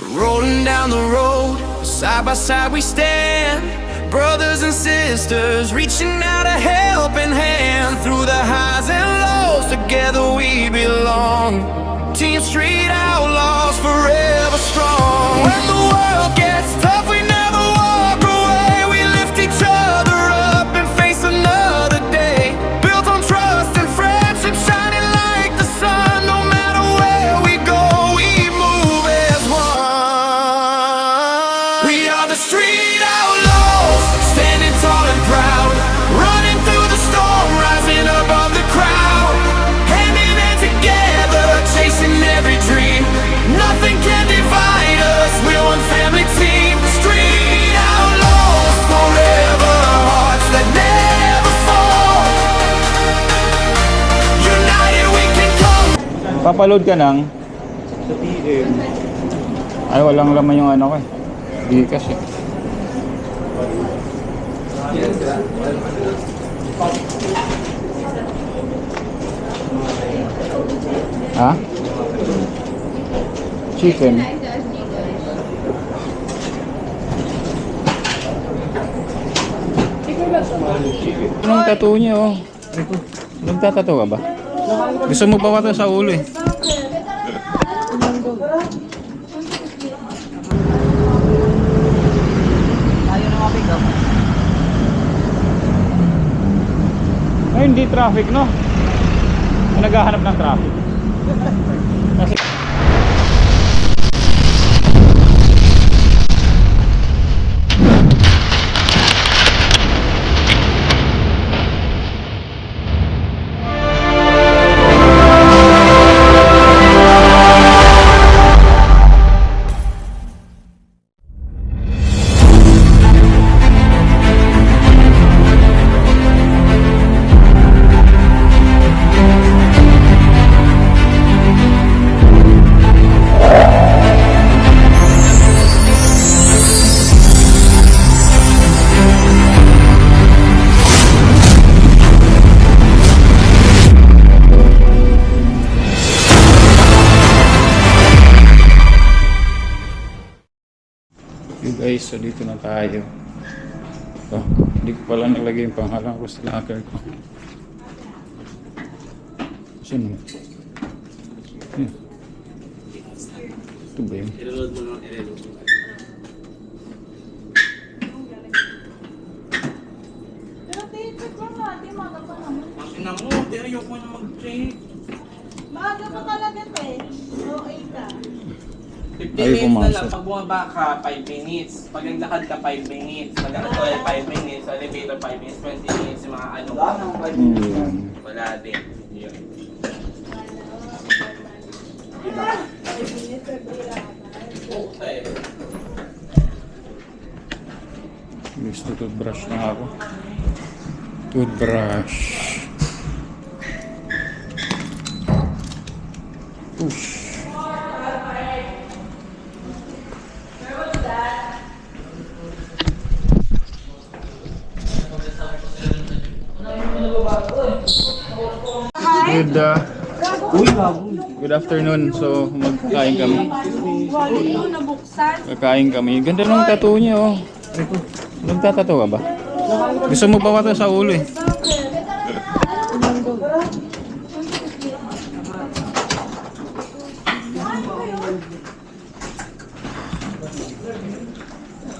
Rolling down the road, side by side we stand, brothers and sisters, reaching out a helping hand. Through the highs and lows, together we belong. Team Street Outlaws, forever strong. When the world gets tough, we never walk away. We lift each other up and face another day. Built on trust and friendship, shining like the sun. No matter where we go, we move as one. We are the Street Outlaws, standing tall and proud, running through the storm, rising above the crowd. Hand in hand together, chasing every dream. Nothing can divide us, we're one family team. Street Outlaws, forever, hearts that never fall. United we can come. Papaload ka ng Sa PM. ay walang laman yung ano ko eh. Gcash eh. Ha? Chicken. Anong tattoo niya oh? Nagtatattoo ka ba? Gusto mo pa sa ulo eh. Ay, hindi traffic no? Naghahanap ng traffic. Kasi guys, so dito na tayo. So, hindi ko pala nalagay yung pangalan ko sa locker ko. Saan mo? Yan. Ito ba yun? I-reload mo lang, i-reload mo. Makina mo, di ayoko na mag-check. Maaga pa talaga, te. Okay ka. 15 Ayaw minutes na pumasok. lang. Pag bumaba ka, 5 minutes. Pag naglakad ka, 5 minutes. Pag nakatoy, 5 minutes. Sa elevator, 5 minutes. 20 minutes. Yung mga ano. Yan. Wala din. Yun. Okay. Gusto toothbrush na ako. Toothbrush. Push. Good, good afternoon. So, magkakain kami. Wali ko nabuksan. Kakain kami. Ganda ng tattoo niya oh. Nagtatattoo ka ba? Gusto mo pa sa ulo eh.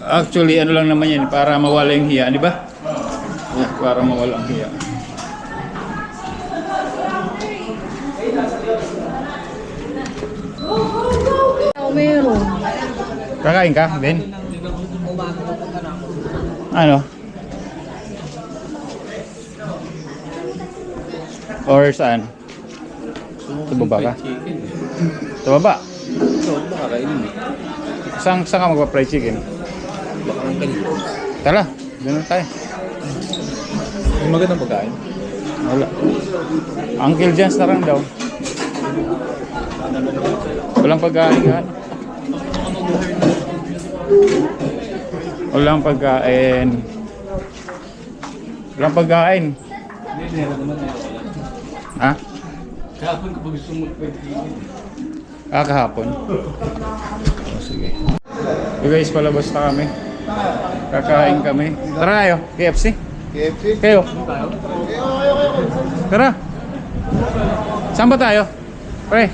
Actually, ano lang naman yan, para mawala yung hiya, di ba? Para mawala ang hiya. Meron. Kakain ka, Ben? Ano? Or saan? Sa baba ka? Sa baba? So, baka kainin mo. Saan ka magpa-fried chicken? Baka ang ganito. Tara, ganun tayo. May magandang pagkain. Wala. Uncle John's na lang daw. Walang pagkain nga. Walang pagkain. Walang pagkain. Hindi, meron naman na wala. Ha? Kahapon ko gusto mo pwede. Kahapon. sige. So guys, palabas na kami. Kakain kami. Tara kayo, KFC. KFC? Kayo. Tara. Saan ba tayo? Pre.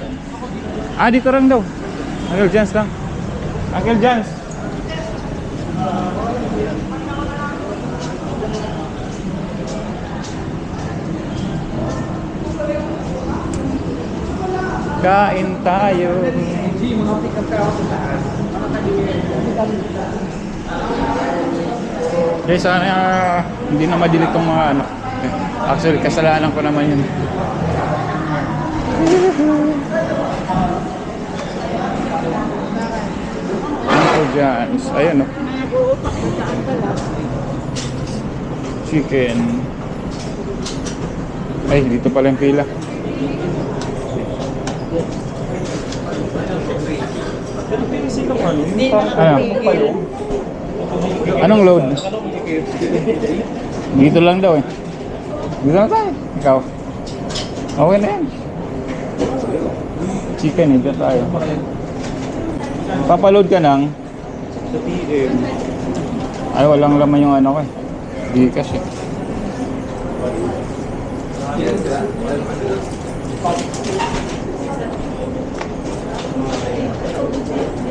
Dito lang daw. Uncle Jans lang. Uncle Jans. Kain tayo. Guys, sana hindi na madilit tong mga ano. Actually, kasalanan ko naman yun. Uncle John's. Ayan o. Chicken. Ay, dito pala yung pila. Ano? Anong load? Dito lang daw eh. Dito lang tayo. Ikaw. Okay na yan. Chicken, dito tayo. Papaload ka ng Sa PM. ay, walang laman yung ano ko eh. Di kasi.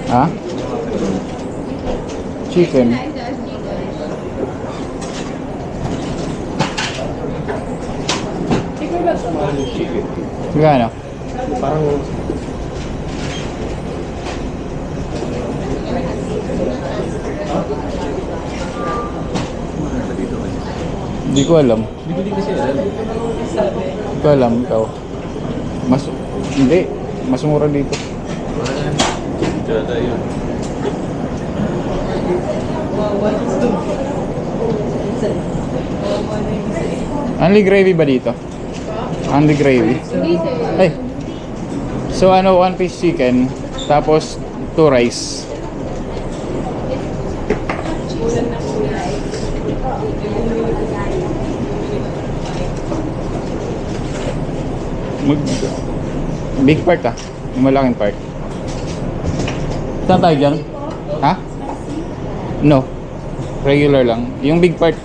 Ha? Chicken. Magkano? Parang Hindi ko alam. Hindi kasi alam. Hindi ko alam, ikaw. Hindi. Mas mura dito. Kaya tayo. Only gravy ba dito? Only gravy? Ay. So ano, 1 piece chicken, tapos 2 rice. Big part ah. Yung malaking part. Saan tayo dyan? Ha? No. Regular lang. Yung big part.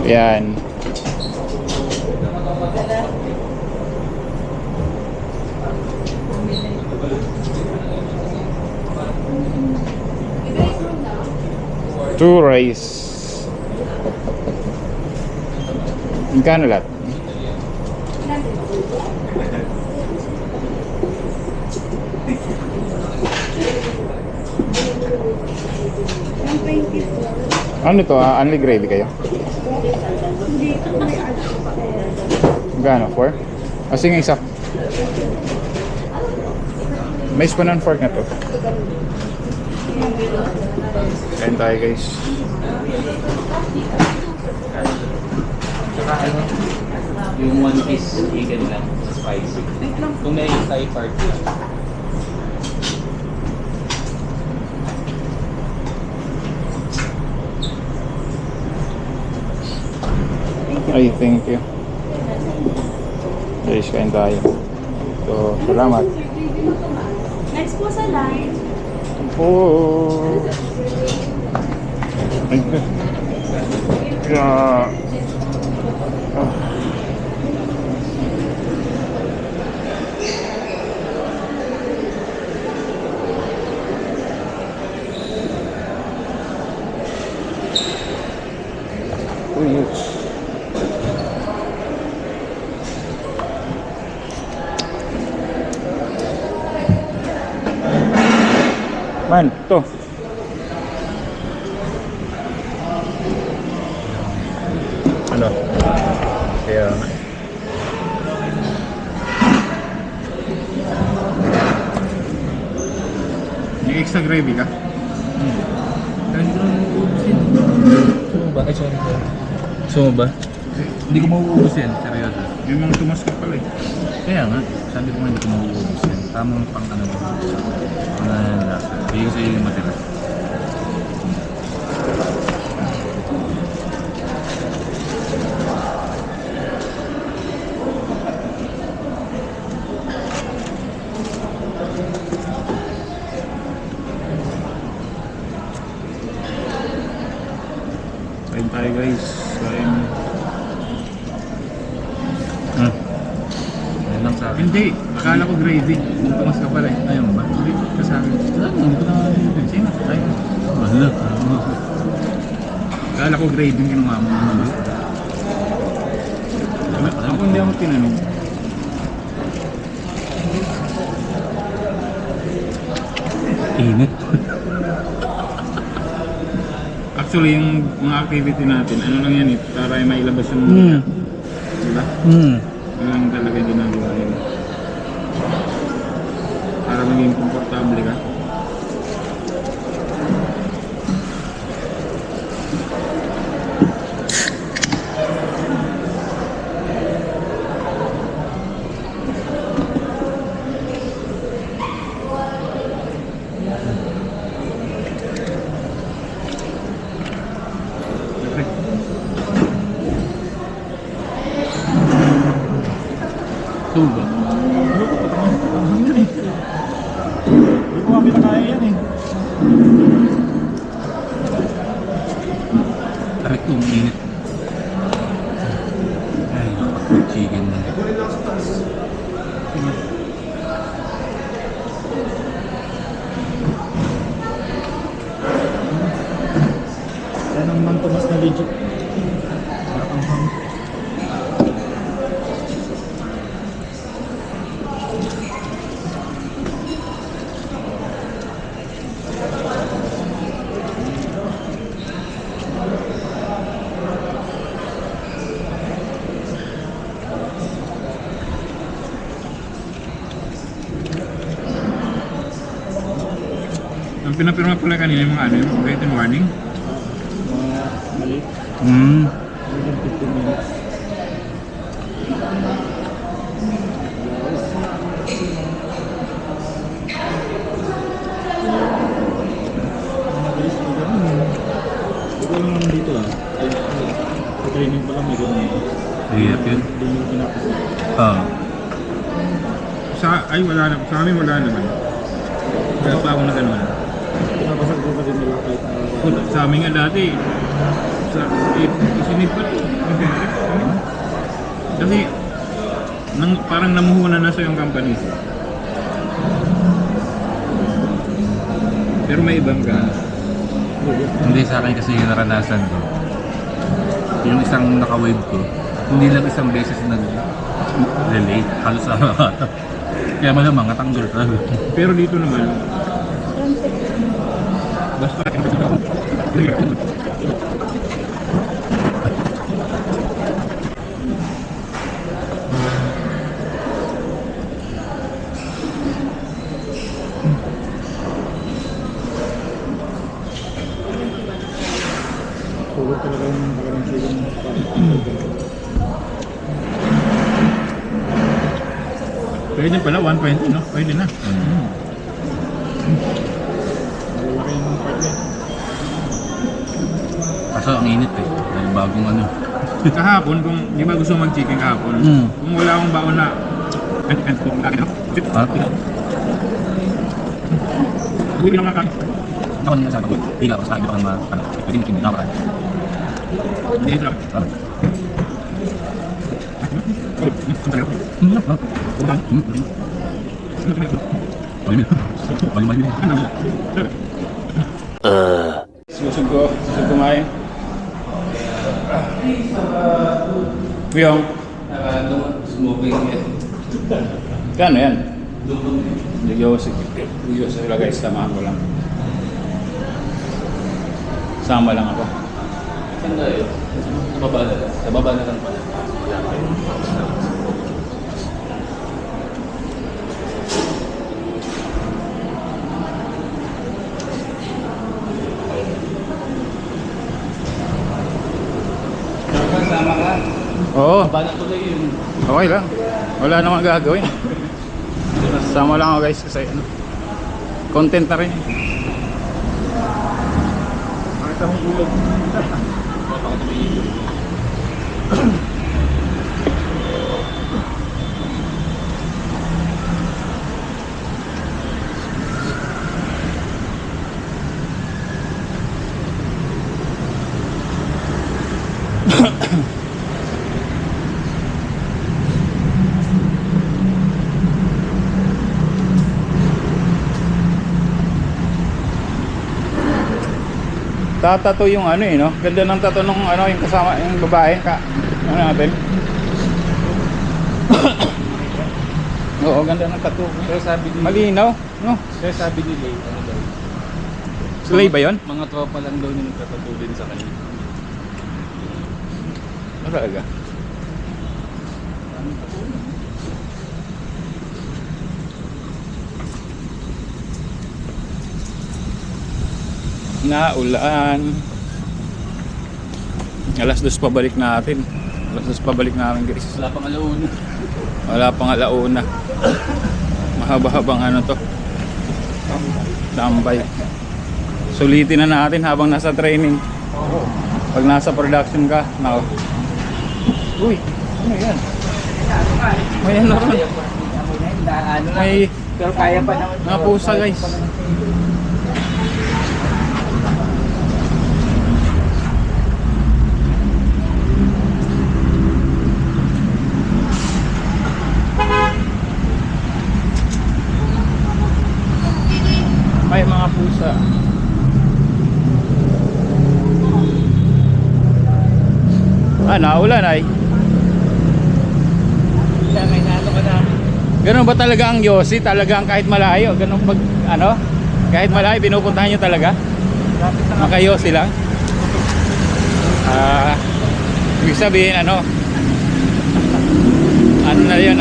Yan. Two rice. Magkano lahat? Ano to? Only gravy kayo? Magkano? 4? O sige, isa. May spoon and fork na to. Kain tayo guys. Yung 1 piece chicken lang, spicy. Kung may Thai part lang. Ay, thank you. Guys, kain tayo. So, salamat. Next po sa line. Oh. Ay, yeah. Man, to. Ano? Kaya May extra gravy ka? hindi ko na mauubos yan. Sumo ba? Ay, sorry. Sumo ba? Hindi ko mauubos yan. Seryoso. Yung mga tumas ka pala eh. Kaya nga. Sabi ko nga hindi ko mauubos yan. Tamang pang ano ba? Pang lasa. Hindi ko sa'yo yung matira. Ayun lang sa akin. Hindi, akala ko gravy. Tumas ka pala eh. Ayaw mo ba? Hindi, kasabi. Hindi ko na yun. Sige na, tayo. Wala. Akala ko gravy yung kinuha mo. Ako hindi ako tinanong. Init. Actually, yung mga activity natin, ano lang yan eh, para ay mailabas yung diba? Ano lang talaga yung ginagawa yun. Para maging komportable ka. Tuba. Hindi ko nga pinakaya yan eh. Aray ko, init. Ay, nakapag chicken na. Yan ang Mang Tomas na legit. Ang pinapirma pala kanina yung mga ano, yung written warning. Mali. Hmm. Within 15 minutes. Ito lang naman dito ah. Sa training pa lang may ganun. Hirap yun. Hindi nyo pinapos. Ay wala na. Sa amin wala naman. Kaya pa ako na ganun. Pinapasag ko pa din nila kahit sa amin nga dati. Isinip pa rin. Kasi parang namuhunan na sa yung company. Pero may ibang ka. Hindi sa akin kasi yung naranasan ko. Yung isang naka-wave ko, hindi lang isang beses nag-relate. Halos araw-araw. Kaya malamang natanggal talaga. Pero dito naman, basta tulog talaga yung parang silang pwede pala 120 no? Pwede na. Malalaki yung part na. Kaso ang init eh. Dahil bagong ano. Kahapon, kung di ba gusto mag-chicken kahapon, kung wala akong baon na hindi lang nakakain. Ako nang nasabi ko, pila ko sa akin baka pwede mo kinita ka. Hindi lang. Susog kumain. Piyong. Smoking yan. Kano yan? Ligyo sa guys, samahan ko lang. Sama lang ako. Saan tayo? Sa baba na lang. Sa baba na lang pala. Sama ka. Oo, Baba na tuloy yun. okay lang. Wala namang gagawin. Sama lang ako guys kasi ano, content na rin. Makita mong ulog. Tatato yung ano eh, no? Ganda ng tato nung ano, yung kasama, yung babae ka. Ano natin? Oo, ganda ng tato. Kaya sabi ni Malinaw, no? Kaya sabi ni Lay, ano daw? Slay ba yun? Mga tropa lang daw niya nagtatato din sa kanya. Ano talaga? Naulan. Alas 2 pabalik natin. Alas 2 pabalik namin, guys. Wala pang alauna. Wala pang alauna. Mahaba-habang ano to. Tambay. Sulitin na natin habang nasa training. Pag nasa production ka, nako. Uy, ano yan? May ano ron? May Pero kaya pa naman. mga pusa, guys. May mga pusa. Naulan ay. May nalo ka na. Ganun ba talaga ang Yossi? Talagang kahit malayo, ganun pag ano? Kahit malayo pinupuntahan niyo talaga? Maka-Yossi lang. Ibig sabihin ano? Ano na 'yun?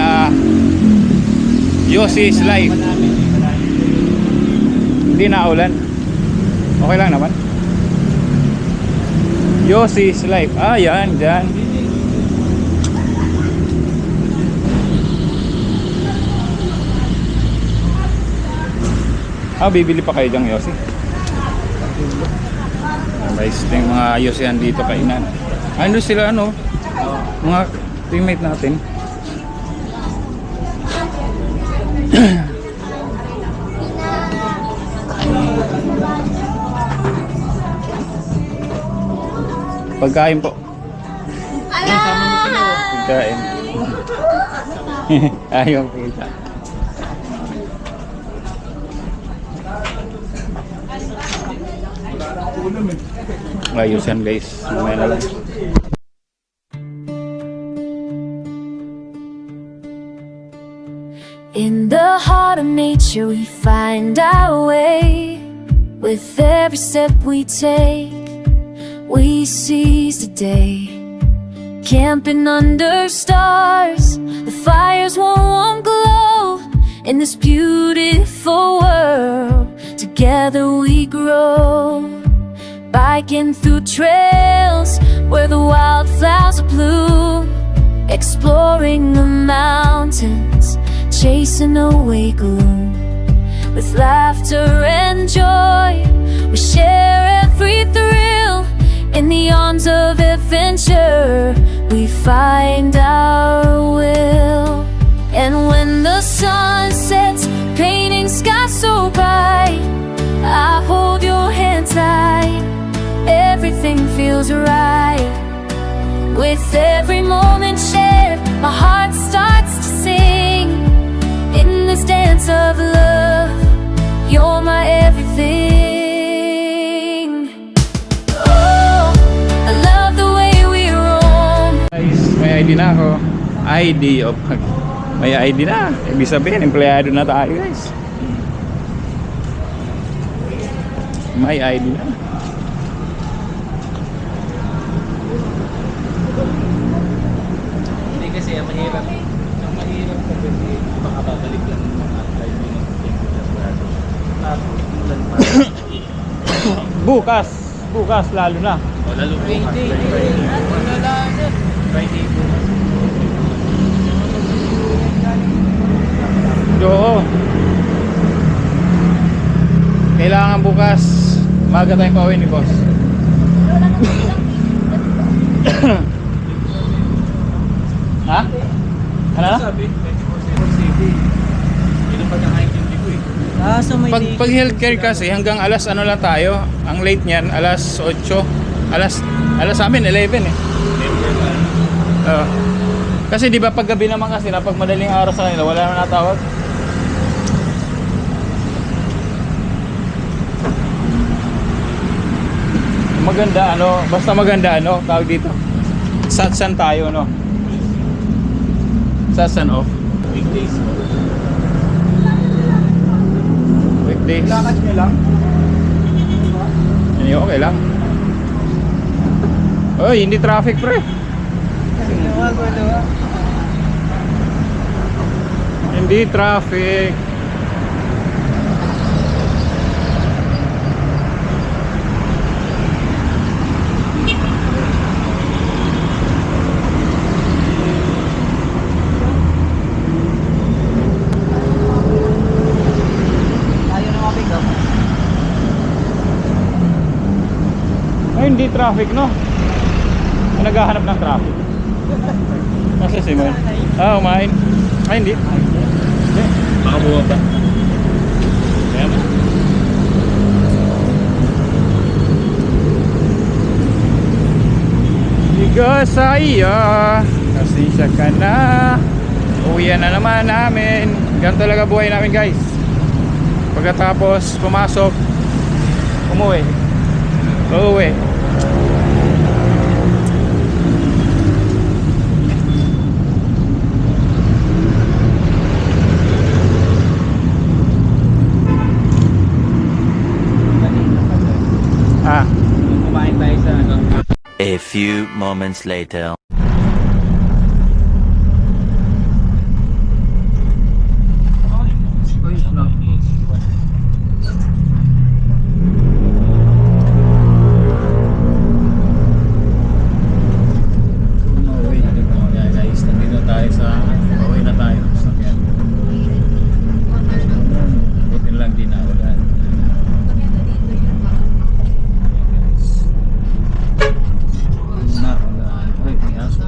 Yossi's life. Hindi na ulan. Okay lang naman. Yossi's life. Yan, dyan. Bibili pa kayo dyan, Yossi. Guys, ito yung mga Yossihan dito kainan. Ano sila, ano? Mga teammate natin. Pagkain po. Pagkain. Ayaw kita. Ayos yan, guys. Mamaya na lang. In the heart of nature we find our way. With every step we take, we seize the day. Camping under stars, the fires won't glow. In this beautiful world, together we grow. Biking through trails where the wildflowers bloom. Exploring the mountains, chasing away gloom. With laughter and joy, we share every thrill. In the arms of adventure, we find our will. And when the sun sets, painting skies so bright, I hold your hand tight, everything feels right. With every moment shared, my heart starts to sing. In this dance of love, you're my everything. Oh, I love the way we roam. Guys, may ID na ako. ID of may ID na. Ibig sabihin, empleyado na tayo, guys. May ID na. Hindi kasi ang mahirap. Ang mahirap kasi baka babalik lang ng mga 5 minutes. Tapos, ulan pa. Bukas lalo na. O lalo po. Friday po. Oo. Kailangan bukas maga tayong pauwi ni boss. Ha? Ano na? Sabi, 24/7. Yun ang pagkakaintindi ko eh. So may Pag healthcare kasi hanggang alas ano lang tayo. Ang late niyan alas 8. Alas sa amin 11 eh. Kasi di ba pag gabi naman kasi na pag madaling araw sa kanila wala na natawag. Maganda ano, basta maganda ano, tawag dito. Satsan tayo no. Satsan off. Weekdays. Weekdays. Lakad nyo lang. Hindi, okay lang. Oy, hindi traffic pre. Hindi traffic. Ay, hindi traffic no. Naghahanap ng traffic. Nasa si Moy? Ah, umain. Ay, hindi. Hindi. Baka buwa ba? Ayan. Bigo sa iyo, kasisya ka na. Uwian na naman namin. Ganito talaga buhay namin guys. Pagkatapos pumasok, umuwi. Uuwi. Ah, Kumain tayo sa ano. A few moments later. umuwi. Yeah, guys, nandito tayo sa pauwi na tayo sa sakyan. Buti na lang di na ulan. Na ulan. Ay, may aso.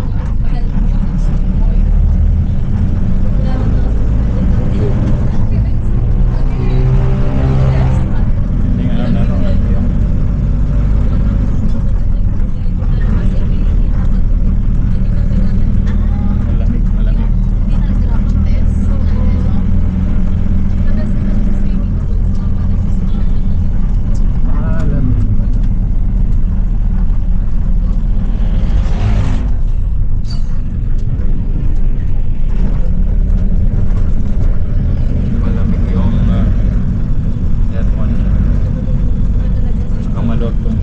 Hindi nga alam na yung malamig, malamig. Malamig. Malamig yung aircon. Saka malot yung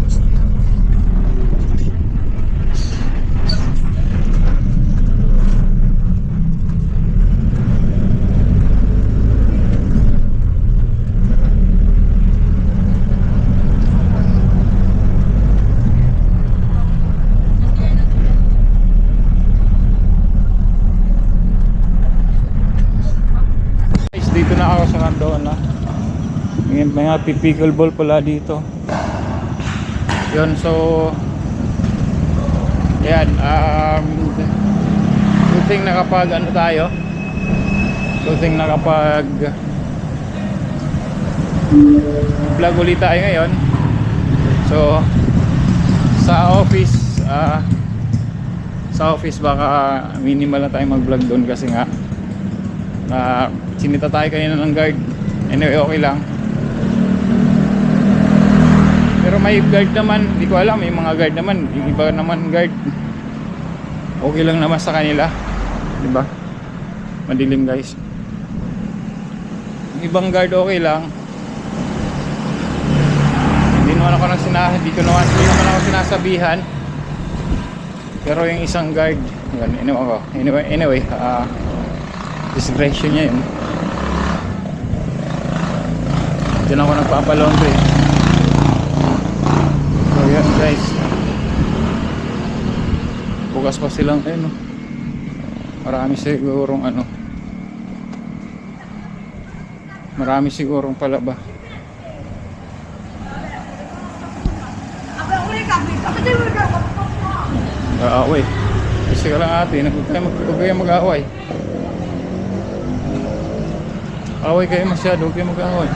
guys, dito na ako sa Cardona. May mga pickleball pala dito. Yun, so yan, good thing nakapag ano tayo. Good thing nakapag vlog ulit tayo ngayon. So sa office baka minimal na tayo mag vlog doon kasi nga sinita tayo kanina ng guard. Anyway, okay lang. Pero may guard naman, hindi ko alam, may mga guard naman, yung iba naman guard okay lang naman sa kanila, di ba? Madilim guys. Yung ibang guard okay lang. Hindi naman ako sinasabihan. Pero yung isang guard, yun, anyway, discretion niya yun. Diyan ako nagpapalaundry. So yan guys, bukas pa silang no? Marami sigurong palaba. Away. Kasi ka lang ate, huwag kayo mag-away. Away kayo masyado, huwag kayo mag-away.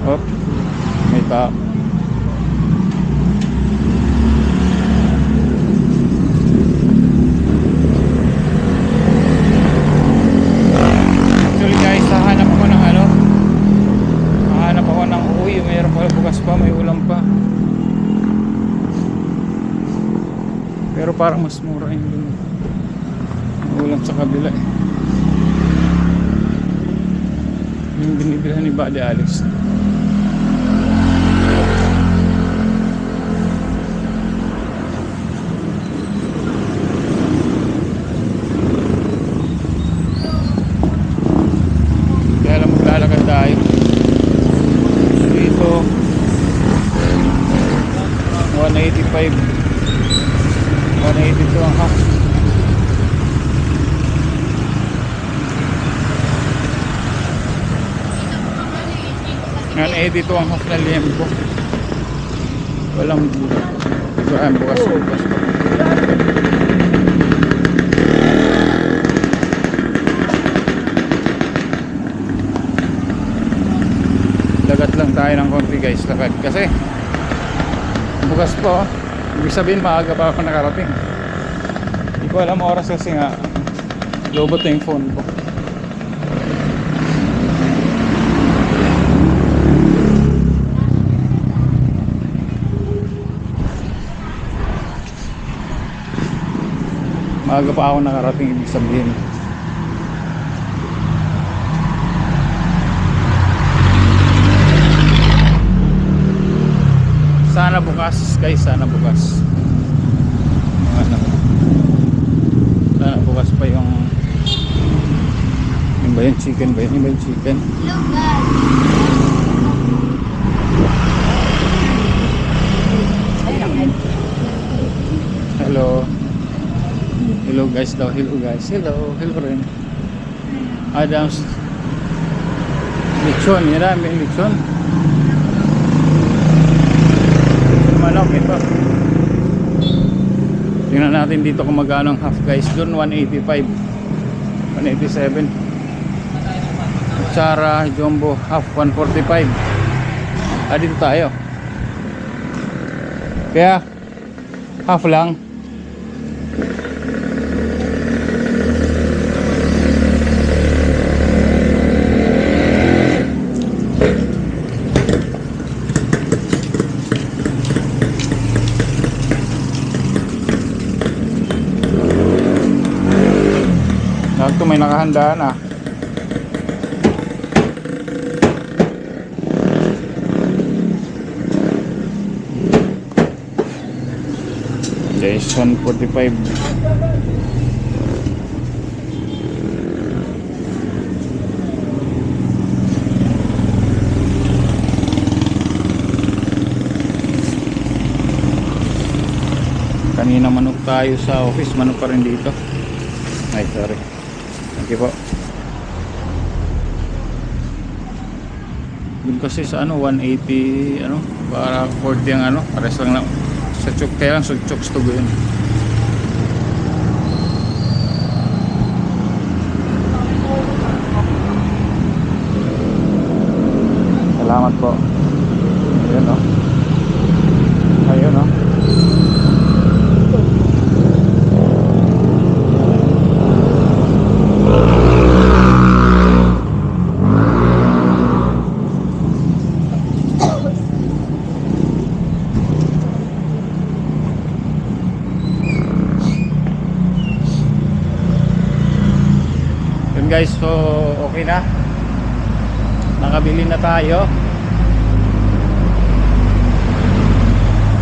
Hop, may tao. Actually guys, hahanap ako ng uwi. Mayroon pala bukas parang mas mura yung ulam sa kabila eh. Yung binibilhan ni Buddy Alex. Kaya lang maglalakad tayo dito. 185, 182 ang half. Ngayon 82 ang half na liempo. Walang ito ay bukas pa. Lagat lang tayo ng konti guys, lakad kasi bukas po. Ibig sabihin maaga pa ako nakarating. Hindi ko alam oras kasi nga lobot na yung phone ko. Maaga pa ako nakarating, ibig sabihin. Sana bukas guys, sana bukas. Ano, sana bukas pa yung ba yung chicken ba yun? Yung ba yung chicken? Hello. Hello guys daw, hello guys. Hello, hello rin. Adams. Lechon, yan na, may lechon. Manok ito. Tingnan natin dito kung magkano ang half guys. Doon 185, 187. Kutsara, jumbo, half 145. Dito tayo. Kaya half lang. Ito may nakahandaan ah. Jason 45. Kanina manok tayo sa office, manok pa rin dito. Ay sorry. Thank you po. Dun kasi sa ano 180 ano para 40 ang ano, pares lang na sa chok, kaya lang sa chokes to go yun. Salamat po. Ayun o. Ayun o. Guys, so okay na, nakabili na tayo.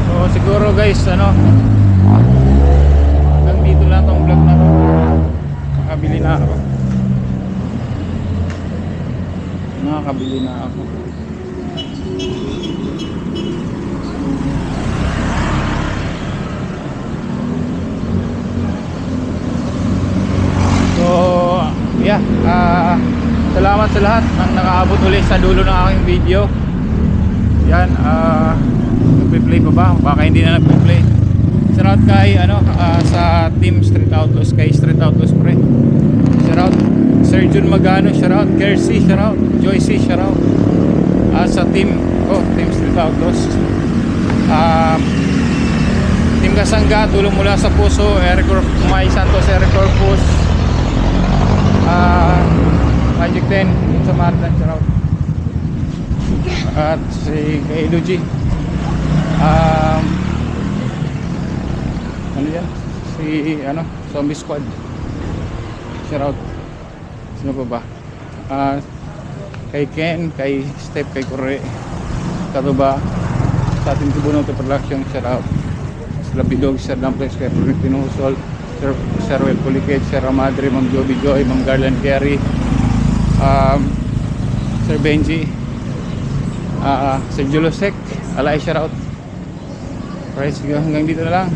So siguro guys ano, hanggang dito lang tong vlog na to. Nakabili na ako, nakabili na ako. Yeah, salamat sa lahat ng nakaabot ulit sa dulo ng aking video. Yan, nagpe-play pa ba? Baka hindi na nagpe-play. Shoutout kay ano, sa Team Street Outlaws, kay Street Outlaws pre. Shoutout Sir Jun Magano, shoutout Kersey, shoutout Joycey, shoutout sa team Team Street Outlaws. Team Kasangga, tulong mula sa puso, Eric May Santos, Eric Corpus, Magic 10 sa Mardan, shoutout. At si kay Luigi, ano yan? si ano, Zombie Squad. Shout out. Sino pa ba? Kay Ken, kay Step, kay Corre, Katuba, sa ating Tubunoto Production, shout out. Sir Bidog, Sir Damplex, kay Florentino Husol, Sir Wel Pulikit, Sir Ramadre, Ma'am Joby Joy, Ma'am Garland Carey, Sir Benji, Sir Julosek, alay shout out. Alright, sige, hanggang dito na lang.